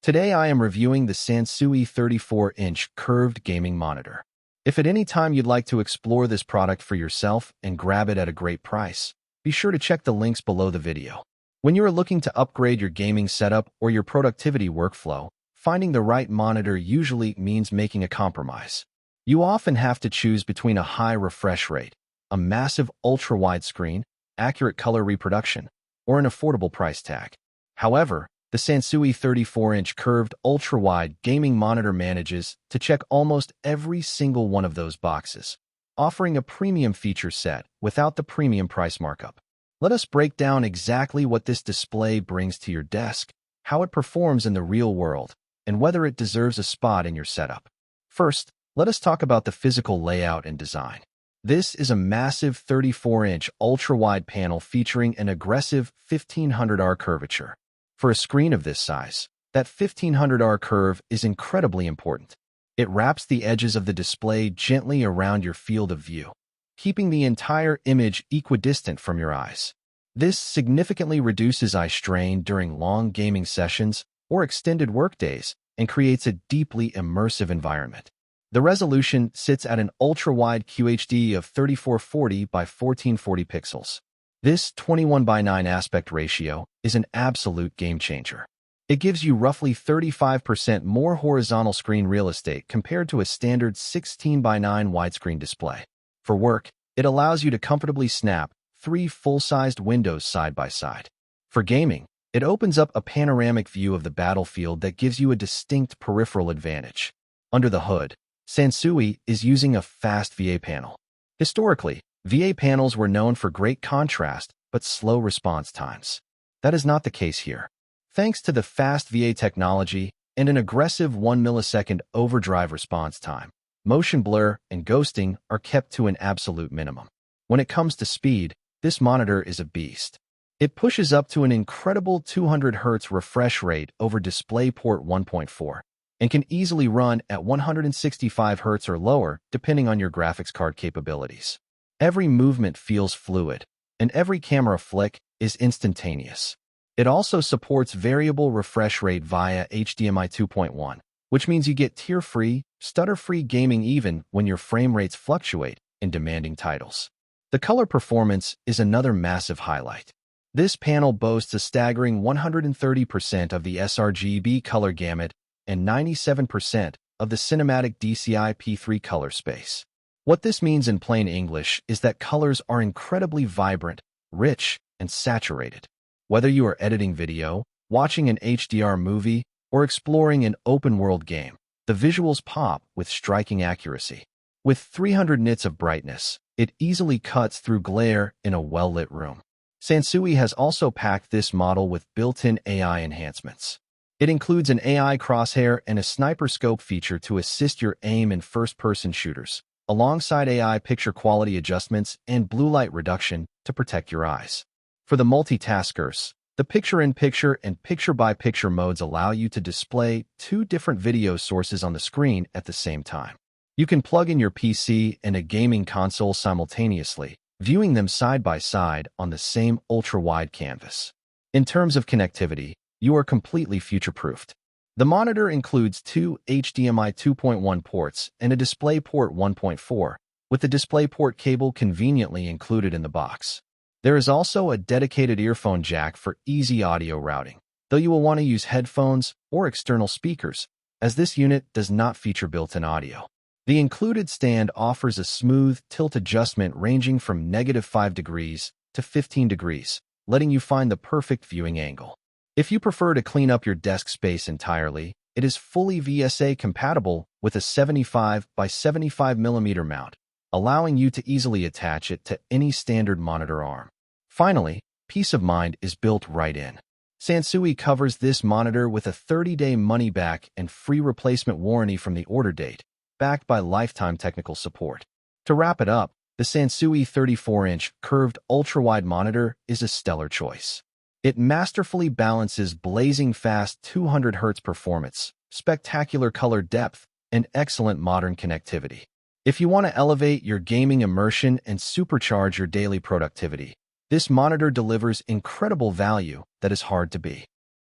Today I am reviewing the Sansui 34-inch curved gaming monitor. If at any time you'd like to explore this product for yourself and grab it at a great price, be sure to check the links below the video. When you are looking to upgrade your gaming setup or your productivity workflow, finding the right monitor usually means making a compromise. You often have to choose between a high refresh rate, a massive ultra-wide screen, accurate color reproduction, or an affordable price tag. However, the Sansui 34-inch curved ultra-wide gaming monitor manages to check almost every single one of those boxes, offering a premium feature set without the premium price markup. Let us break down exactly what this display brings to your desk, how it performs in the real world, and whether it deserves a spot in your setup. First, let us talk about the physical layout and design. This is a massive 34-inch ultra-wide panel featuring an aggressive 1500R curvature. For a screen of this size, that 1500R curve is incredibly important. It wraps the edges of the display gently around your field of view, keeping the entire image equidistant from your eyes. This significantly reduces eye strain during long gaming sessions or extended workdays and creates a deeply immersive environment. The resolution sits at an ultra-wide QHD of 3440 by 1440 pixels. This 21:9 aspect ratio is an absolute game-changer. It gives you roughly 35% more horizontal screen real estate compared to a standard 16:9 widescreen display. For work, it allows you to comfortably snap 3 full-sized windows side by side. For gaming, it opens up a panoramic view of the battlefield that gives you a distinct peripheral advantage. Under the hood, Sansui is using a fast VA panel. Historically, VA panels were known for great contrast but slow response times. That is not the case here. Thanks to the fast VA technology and an aggressive 1 millisecond overdrive response time, motion blur and ghosting are kept to an absolute minimum. When it comes to speed, this monitor is a beast. It pushes up to an incredible 200 Hz refresh rate over DisplayPort 1.4 and can easily run at 165 Hz or lower depending on your graphics card capabilities. Every movement feels fluid, and every camera flick is instantaneous. It also supports variable refresh rate via HDMI 2.1, which means you get tear-free, stutter-free gaming even when your frame rates fluctuate in demanding titles. The color performance is another massive highlight. This panel boasts a staggering 130% of the sRGB color gamut and 97% of the cinematic DCI P3 color space. What this means in plain English is that colors are incredibly vibrant, rich, and saturated. Whether you are editing video, watching an HDR movie, or exploring an open-world game, the visuals pop with striking accuracy. With 300 nits of brightness, it easily cuts through glare in a well-lit room. Sansui has also packed this model with built-in AI enhancements. It includes an AI crosshair and a sniper scope feature to assist your aim in first-person shooters, alongside AI picture quality adjustments and blue light reduction to protect your eyes. For the multitaskers, the picture-in-picture and picture-by-picture modes allow you to display 2 different video sources on the screen at the same time. You can plug in your PC and a gaming console simultaneously, viewing them side by side on the same ultra-wide canvas. In terms of connectivity, you are completely future-proofed. The monitor includes 2 HDMI 2.1 ports and a DisplayPort 1.4, with the DisplayPort cable conveniently included in the box. There is also a dedicated earphone jack for easy audio routing, though you will want to use headphones or external speakers, as this unit does not feature built-in audio. The included stand offers a smooth tilt adjustment ranging from -5 degrees to 15 degrees, letting you find the perfect viewing angle. If you prefer to clean up your desk space entirely, it is fully VSA compatible with a 75 by 75 mm mount, allowing you to easily attach it to any standard monitor arm. Finally, peace of mind is built right in. Sansui covers this monitor with a 30-day money-back and free replacement warranty from the order date, backed by lifetime technical support. To wrap it up, the Sansui 34-inch curved ultra-wide monitor is a stellar choice. It masterfully balances blazing fast 200 Hz performance, spectacular color depth, and excellent modern connectivity. If you want to elevate your gaming immersion and supercharge your daily productivity, this monitor delivers incredible value that is hard to beat.